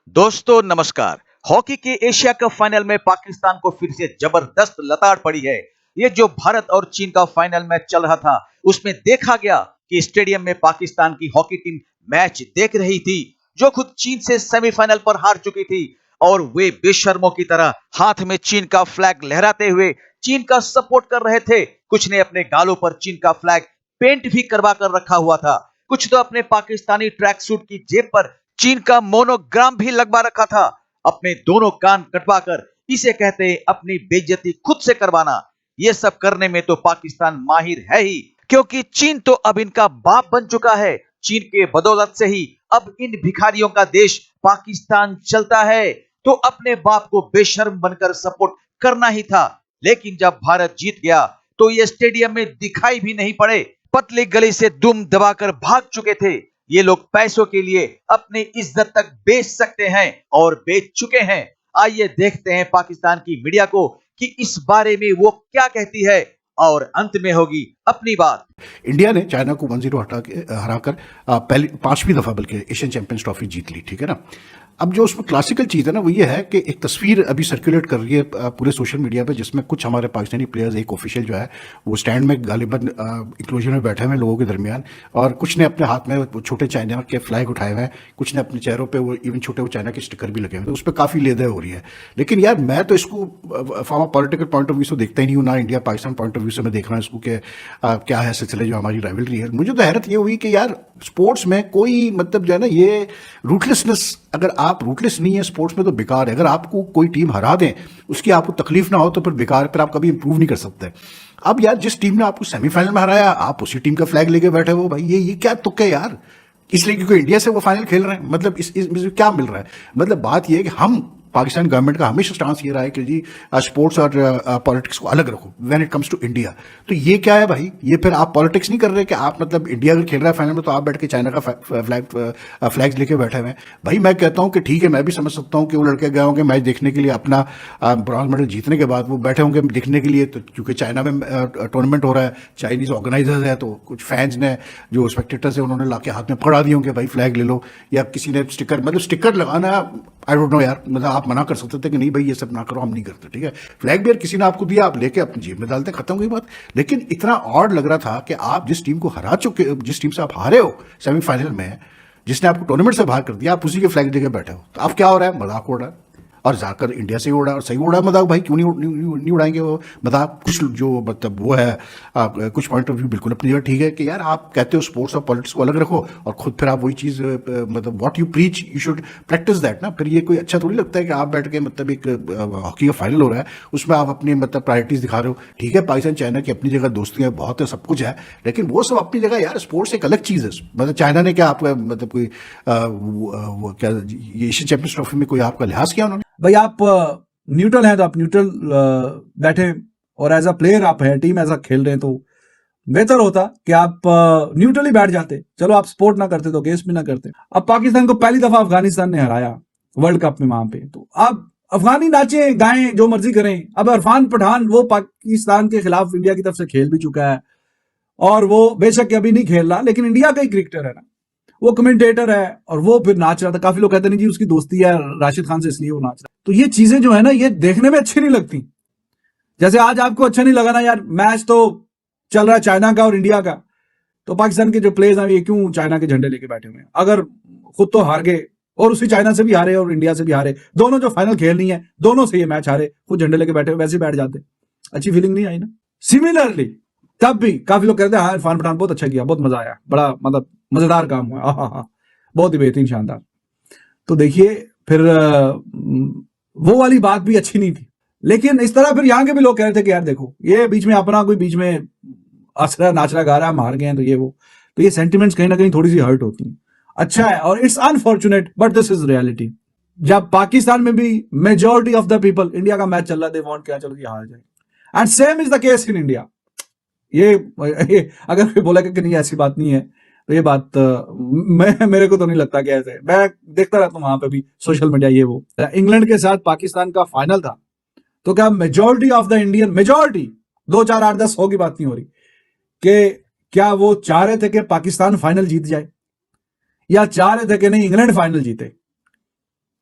दोस्तों नमस्कार। हॉकी के एशिया कप फाइनल में पाकिस्तान को फिर से जबरदस्त लताड़ पड़ी है। ये जो भारत और चीन का फाइनल मैच चल रहा था, उसमें देखा गया कि स्टेडियम में पाकिस्तान की हॉकी टीम मैच देख रही थी, जो खुद चीन से सेमीफाइनल पर हार चुकी थी। और वे बेशर्मों की तरह हाथ में चीन का फ्लैग लहराते हुए चीन का सपोर्ट कर रहे थे। कुछ ने अपने गालों पर चीन का फ्लैग पेंट भी करवा कर रखा हुआ था। कुछ तो अपने पाकिस्तानी ट्रैक सूट की जेब पर चीन का मोनोग्राम भी लगवा रखा था। अपने दोनों कान कटवाकर इसे कहते हैं अपनी बेइज्जती खुद से करवाना। ये सब करने में तो पाकिस्तान माहिर है ही, क्योंकि चीन तो अब इनका बाप बन चुका है। चीन के बदौलत से ही अब इन भिखारियों का देश पाकिस्तान चलता है। तो अपने बाप को बेशर्म बनकर सपोर्ट करना ही था। लेकिन जब भारत जीत गया तो ये स्टेडियम में दिखाई भी नहीं पड़े। पतली गली से दुम दबाकर भाग चुके थे। ये लोग पैसों के लिए अपनी इज्जत तक बेच सकते हैं और बेच चुके हैं। आइए देखते हैं पाकिस्तान की मीडिया को कि इस बारे में वो क्या कहती है, और अंत में होगी अपनी बात। इंडिया ने चाइना को 1-0 हराकर पहली 5वीं दफा बल्कि एशियन चैंपियंस ट्रॉफी जीत ली, ठीक है ना। अब जो उसमें क्लासिकल चीज़ है ना, वो ये है कि एक तस्वीर अभी सर्कुलेट कर रही है पूरे सोशल मीडिया पे, जिसमें कुछ हमारे पाकिस्तानी प्लेयर्स, एक ऑफिशियल जो है वो स्टैंड में गालिबन इंक्लोजर में बैठे हुए हैं लोगों के दरमियान, और कुछ ने अपने हाथ में वो छोटे चाइना के फ्लैग उठाए हुए हैं, कुछ ने अपने चेहरों पर वो इवन छोटे वो चाइना के स्टिकर भी लगे हुए हैं। तो उस पर काफ़ी लेदे हो रही है। लेकिन यार मैं तो इसको from a political point of view से देखता ही नहीं हूँ, ना India Pakistan point of view से मैं देख रहा हूँ इसको कि क्या है सिलसिले जो हमारी राइवलरी है। मुझे तो हैरत ये हुई कि यार स्पोर्ट्स में कोई मतलब जो है ना, ये रूटलेसनेस, अगर आप रूटलेस नहीं है स्पोर्ट्स में तो बेकार है। अगर आपको कोई टीम हरा दें, उसकी आपको तकलीफ ना हो तो फिर बेकार, फिर आप कभी इंप्रूव नहीं कर सकते। अब यार जिस टीम ने आपको सेमीफाइनल में हराया, आप उसी टीम का फ्लैग लेके बैठे हो भाई, ये क्या तुक है यार। इसलिए क्योंकि इंडिया से वो फाइनल खेल रहे हैं, मतलब इसमें क्या मिल रहा है। मतलब बात ये है कि हम पाकिस्तान गवर्नमेंट का हमेशा स्टांस ये रहा है कि जी स्पोर्ट्स और पॉलिटिक्स को अलग रखो when it comes to India. तो ये क्या है भाई, ये फिर आप पॉलिटिक्स नहीं कर रहे कि आप मतलब इंडिया अगर खेल रहा है फाइनल में तो आप बैठ के चाइना का फ्लैग्स लेके बैठे हुए हैं। भाई मैं कहता हूँ कि ठीक है, मैं भी समझ सकता हूँ कि वो लड़के गए होंगे मैच देखने के लिए, अपना ब्रॉन्ज मेडल जीतने के बाद वो बैठे होंगे देखने के लिए, तो क्योंकि चाइना में टूर्नामेंट हो रहा है, चाइनीज ऑर्गेनाइजर्स है, तो कुछ फैंस ने जो स्पेक्टेटर्स है उन्होंने लाके हाथ में पकड़ा दिए होंगे भाई फ्लैग ले लो, या किसी ने स्टिकर, मतलब स्टिकर लगाना आई डोंट नो यार, मतलब आप मना कर सकते थे कि नहीं भाई ये सब ना करो, हम नहीं करते, ठीक है। फ्लैग भी यार किसी ने आपको दिया, आप लेके अपनी जेब में डालते, खत्म हुई बात। लेकिन इतना ऑड लग रहा था कि आप जिस टीम को हरा चुके, जिस टीम से आप हारे हो सेमीफाइनल में, जिसने आपको टूर्नामेंट से बाहर कर दिया, आप उसी के फ्लैग लेके बैठे हो। तो अब क्या हो रहा है, मजाक उड़ रहा है। और जाकर इंडिया से ही उड़ा, और सही उड़ा मजाक भाई, क्यों नहीं उड़ाएंगे वो मजाक। कुछ जो मतलब वो है कुछ पॉइंट ऑफ व्यू बिल्कुल अपनी जगह ठीक है कि यार आप कहते हो स्पोर्ट्स और पॉलिटिक्स को अलग रखो, और खुद फिर आप वही चीज़ मतलब what you preach you should practice that ना। फिर ये कोई अच्छा थोड़ी लगता है कि आप बैठ के मतलब एक हॉकी का फाइनल हो रहा है, उसमें आप अपनी मतलब प्रायोरिटीज दिखा रहे हो। ठीक है, पाकिस्तान चाइना की अपनी जगह दोस्तियाँ बहुत है, सब कुछ है, लेकिन वो सब अपनी जगह यार। स्पोर्ट्स एक अलग चीज़ है। मतलब चाइना ने क्या आपका मतलब कोई वो क्या ये एशियन चैंपियंस ट्रॉफी में कोई आपका लिहाज किया उन्होंने? भाई आप न्यूट्रल हैं तो आप न्यूट्रल बैठे, और एज अ प्लेयर आप हैं, टीम ऐसा खेल रहे हैं, तो बेहतर होता कि आप न्यूट्रली बैठ जाते। चलो आप सपोर्ट ना करते तो केस भी ना करते। अब पाकिस्तान को पहली दफा अफगानिस्तान ने हराया वर्ल्ड कप में वहां पे, तो अब अफगानी नाचे गाएं जो मर्जी करें। अब इरफान पठान वो पाकिस्तान के खिलाफ इंडिया की तरफ से खेल भी चुका है, और वो बेशक अभी नहीं खेल रहा, लेकिन इंडिया का ही क्रिकेटर है ना, वो कमेंटेटर है, और वो फिर नाच रहा था। काफी लोग कहते नहीं जी उसकी दोस्ती है राशिद खान से इसलिए वो नाच रहा है। तो ये चीजें जो है ना, ये देखने में अच्छी नहीं लगती। जैसे आज आपको अच्छा नहीं लगा ना यार, मैच तो चल रहा है चाइना का और इंडिया का, तो पाकिस्तान के जो प्लेयर्स हैं ये क्यों चाइना के झंडे लेके बैठे हुए हैं। अगर खुद तो हार गए, और उसी चाइना से भी हारे और इंडिया से भी हारे, दोनों जो फाइनल खेलनी है दोनों से ये मैच हारे, खुद झंडे लेके बैठे हुए, वैसे बैठ जाते, अच्छी फीलिंग नहीं आई ना। सिमिलरली तब भी काफी लोग कहते हैं हाँ इरफान पठान बहुत अच्छा किया, बहुत मजा आया, बड़ा मतलब मजेदार काम हुआ, हाँ बहुत ही बेहतरीन, शानदार। तो देखिए फिर वो वाली बात भी अच्छी नहीं थी। लेकिन इस तरह फिर यहाँ के भी लोग कह रहे थे कि यार देखो ये बीच में अपना कोई बीच में हंसरा नाचरा गा रहा है, हम हार गए हैं, तो ये वो, तो ये सेंटिमेंट्स कहीं ना कहीं थोड़ी सी हर्ट होती हैं। अच्छा है, और it's unfortunate but this is reality. जब पाकिस्तान में भी majority of the people, India का मैच चल रहा है, दे वांट क्या चलो कि हार जाए, and same is the case in India. ये अगर कोई बोला कि नहीं ऐसी बात नहीं है, तो ये बात मेरे को तो नहीं लगता कि ऐसे। मैं देखता रहता हूँ वहां पे भी सोशल मीडिया ये वो। इंग्लैंड के साथ पाकिस्तान का फाइनल था, तो क्या majority of the Indian, majority 2 4 8 10 100 की बात नहीं हो रही, कि क्या वो चाह रहे थे कि पाकिस्तान फाइनल जीत जाए, या चाह रहे थे कि नहीं इंग्लैंड फाइनल जीते।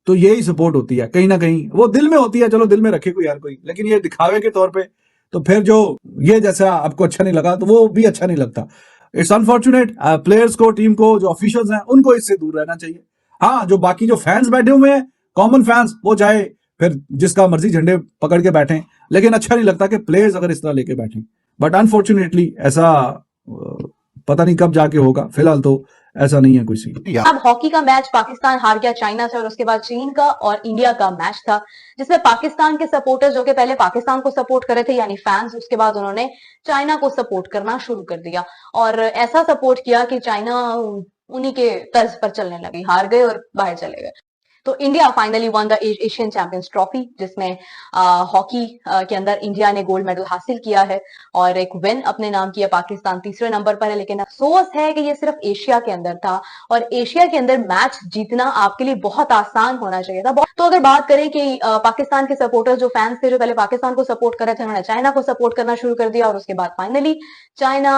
तो यही सपोर्ट होती है कहीं ना कहीं, वो दिल में होती है, चलो दिल में रखे कोई यार कोई, लेकिन ये दिखावे के तौर पे तो फिर जो ये जैसा आपको अच्छा नहीं लगा तो वो भी अच्छा नहीं लगता। इट्स अनफॉर्चुनेट, प्लेयर्स को, टीम को, जो ऑफिशियल्स हैं उनको इससे दूर रहना चाहिए। हाँ, जो बाकी जो फैंस बैठे हुए हैं, कॉमन फैंस, वो चाहे फिर जिसका मर्जी झंडे पकड़ के बैठे, लेकिन अच्छा नहीं लगता कि प्लेयर्स अगर इस तरह लेके बैठे। बट अनफॉर्चुनेटली ऐसा पता नहीं कब जाके होगा, फिलहाल तो ऐसा नहीं है कोई सीन। अब हॉकी का मैच पाकिस्तान हार गया चाइना से, और उसके बाद चीन का और इंडिया का मैच था, जिसमें पाकिस्तान के सपोर्टर्स जो कि पहले पाकिस्तान को सपोर्ट कर रहे थे यानी फैंस, उसके बाद उन्होंने चाइना को सपोर्ट करना शुरू कर दिया और ऐसा सपोर्ट किया कि चाइना उन्हीं के तर्ज पर चलने लगी, हार गए और बाहर चले गए। तो India finally one the Asian champions trophy, जिसमें हॉकी के अंदर इंडिया ने गोल्ड मेडल हासिल किया है और एक विन अपने नाम किया। पाकिस्तान तीसरे नंबर पर है, लेकिन अफसोस है कि ये सिर्फ एशिया के अंदर था और एशिया के अंदर मैच जीतना आपके लिए बहुत आसान होना चाहिए था। तो अगर बात करें कि पाकिस्तान के सपोर्टर्स, जो फैंस थे, जो पहले पाकिस्तान को सपोर्ट कर रहे थे, उन्होंने चाइना को सपोर्ट करना शुरू कर दिया और उसके बाद फाइनली चाइना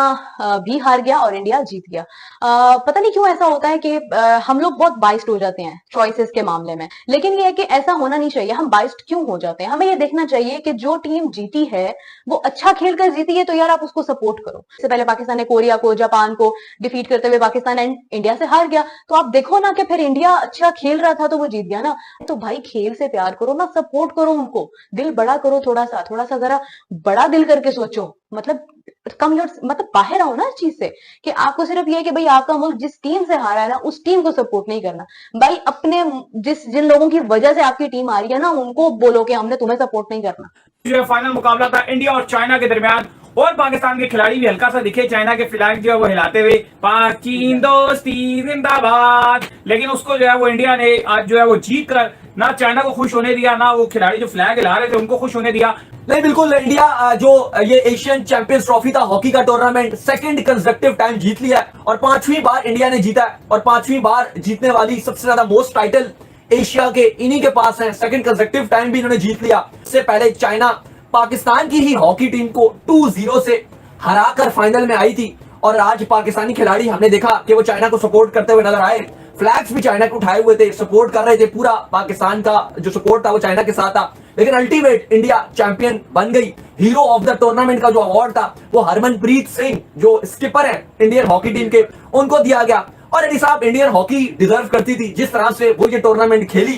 भी हार गया और इंडिया जीत गया। पता नहीं क्यों ऐसा होता है कि हम लोग बहुत बाइस्ड हो जाते हैं चॉइसेस के मामले में, लेकिन ये है कि ऐसा होना नहीं चाहिए। हम बाइस्ड क्यों हो जाते हैं? हमें ये देखना चाहिए कि जो टीम जीती है वो अच्छा खेलकर जीती है, तो यार आप उसको सपोर्ट करो। इससे पहले पाकिस्तान ने कोरिया को, जापान को डिफीट करते हुए पाकिस्तान एंड इंडिया से हार गया, तो आप देखो ना कि फिर इंडिया अच्छा खेल रहा था तो वो जीत गया ना। तो भाई खेल से प्यार करो ना, सपोर्ट करो उनको, दिल बड़ा करो, थोड़ा सा जरा बड़ा दिल करके सोचो, मतलब मतलब बाहर आओ ना इस चीज से कि आपको सिर्फ ये है कि भाई आपका मुल्क जिस टीम से हारा है ना, उस टीम को सपोर्ट नहीं करना भाई। अपने जिन लोगों की वजह से आपकी टीम आ रही है ना, उनको बोलो कि हमने तुम्हें सपोर्ट नहीं करना। जो फाइनल मुकाबला था इंडिया और चाइना के दरमियान, और पाकिस्तान के खिलाड़ी भी हल्का सा दिखे चाइना के फ्लैग जो है वो हिलाते हुए, पाक चीन दोस्ती जिंदाबाद, लेकिन उसको जो है वो इंडिया ने आज जो है वो जीत कर ना चाइना को खुश होने दिया, ना वो खिलाड़ी जो फ्लैग हिला रहे थे उनको खुश होने दिया। नहीं, बिल्कुल इंडिया जो ये एशियन चैंपियंस ट्रॉफी था हॉकी का टूर्नामेंट, सेकंड कंसेक्यूटिव टाइम जीत लिया और 5वीं बार इंडिया ने जीता है और 5वीं बार जीतने वाली सबसे ज्यादा मोस्ट टाइटल एशिया के इन्हीं के पास है। सेकंड कंसेक्यूटिव टाइम भी इन्होंने जीत लिया। इससे पहले चाइना पाकिस्तान की ही हॉकी टीम को 2-0 से हराकर फाइनल में आई थी और आज पाकिस्तानी खिलाड़ी हमने देखा कि वो चाइना को सपोर्ट करते हुए नजर आए, फ्लैग्स भी चाइना को उठाए हुए थे, सपोर्ट कर रहे थे। पूरा पाकिस्तान का जो सपोर्ट था वो चाइना के साथ था, लेकिन अल्टीमेट इंडिया चैंपियन बन गई। हीरो ऑफ द टूर्नामेंट का जो अवार्ड था वो हरमनप्रीत सिंह जो स्किपर है इंडियन हॉकी टीम के, उनको दिया गया। और एडी साहब, इंडियन हॉकी डिजर्व करती थी जिस तरह से वो ये टूर्नामेंट खेली,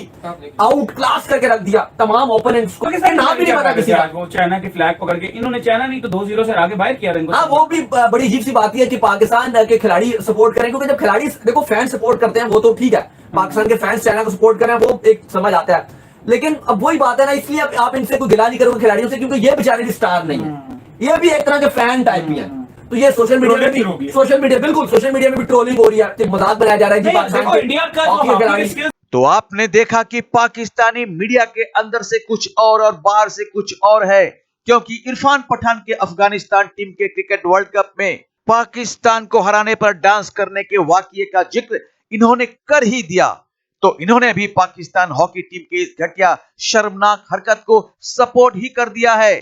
आउट क्लास करके रख दिया तमाम ओपोनेंट्स को। नाम भी नहीं पता किसी का। वो चाइना के फ्लैग पकड़ के इन्होंने चाइना नहीं तो 2-0 से आगे बाहर किया इनको। हाँ, वो भी बड़ी अजीब सी बात है कि पाकिस्तान के खिलाड़ी सपोर्ट करें, क्योंकि जब खिलाड़ी देखो फैन सपोर्ट करते हैं वो तो ठीक है, पाकिस्तान के फैंस चाइना को सपोर्ट करें वो एक समझ आता है, लेकिन अब वही बात है ना, इसलिए आप इनसे कोई गिला नहीं करोगे खिलाड़ियों से, क्योंकि ये बेचारे स्टार नहीं है, ये भी एक तरह के फैन टाइप ही है। तो ये सोशल मीडिया में भी ट्रोलिंग हो रही है, मजाक बनाया जा रहा है कि पाकिस्तान इंडिया का तो आपने देखा कि पाकिस्तानी मीडिया के अंदर से कुछ और बाहर से कुछ और है, क्योंकि इरफान पठान के अफगानिस्तान टीम के क्रिकेट वर्ल्ड कप में पाकिस्तान को हराने पर डांस करने के वाकये का जिक्र इन्होंने कर ही दिया, तो इन्होंने भी पाकिस्तान हॉकी टीम के इस घटिया शर्मनाक हरकत को सपोर्ट ही कर दिया है।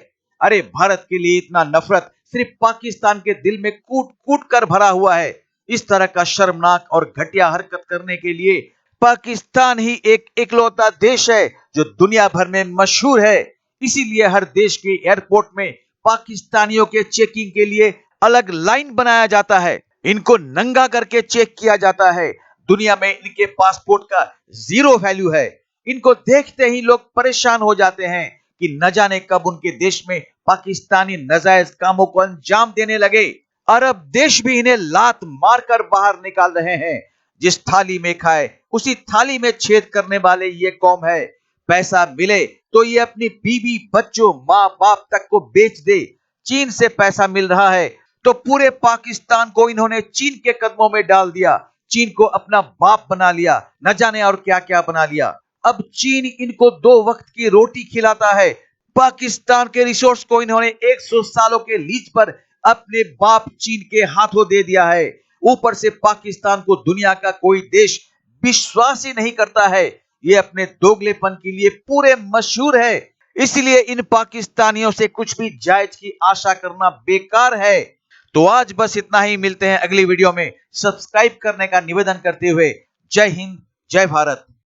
अरे भारत के लिए इतना नफरत सिर्फ पाकिस्तान के दिल में कूट कूट कर भरा हुआ है। इस तरह का शर्मनाक और घटिया हरकत करने के लिए पाकिस्तान ही एक इकलौता देश है जो दुनिया भर में मशहूर है। इसीलिए हर देश के एयरपोर्ट में पाकिस्तानियों के चेकिंग के लिए अलग लाइन बनाया जाता है, इनको नंगा करके चेक किया जाता है। दुनिया में इनके पासपोर्ट का 0 वैल्यू है। इनको देखते ही लोग परेशान हो जाते हैं कि न जाने कब उनके देश में पाकिस्तानी नाजायज कामों को अंजाम देने लगे। अरब देश भी इन्हें लात मारकर बाहर निकाल रहे हैं। जिस थाली में खाए उसी थाली में छेद करने वाले ये कौम है। पैसा मिले तो ये अपनी बीवी बच्चों माँ बाप तक को बेच दे। चीन से पैसा मिल रहा है तो पूरे पाकिस्तान को इन्होंने चीन के कदमों में डाल दिया, चीन को अपना बाप बना लिया, न जाने और क्या क्या बना लिया। अब चीन इनको 2 वक्त की रोटी खिलाता है। पाकिस्तान के रिसोर्स को इन्होंने 100 सालों के लीज पर अपने बाप चीन के हाथों दे दिया है। ऊपर से पाकिस्तान को दुनिया का कोई देश विश्वास ही नहीं करता है। ये अपने दोगलेपन के लिए पूरे मशहूर है। इसलिए इन पाकिस्तानियों से कुछ भी जायज की आशा करना बेकार है। तो आज बस इतना ही, मिलते हैं अगली वीडियो में। सब्सक्राइब करने का निवेदन करते हुए जय हिंद, जय भारत।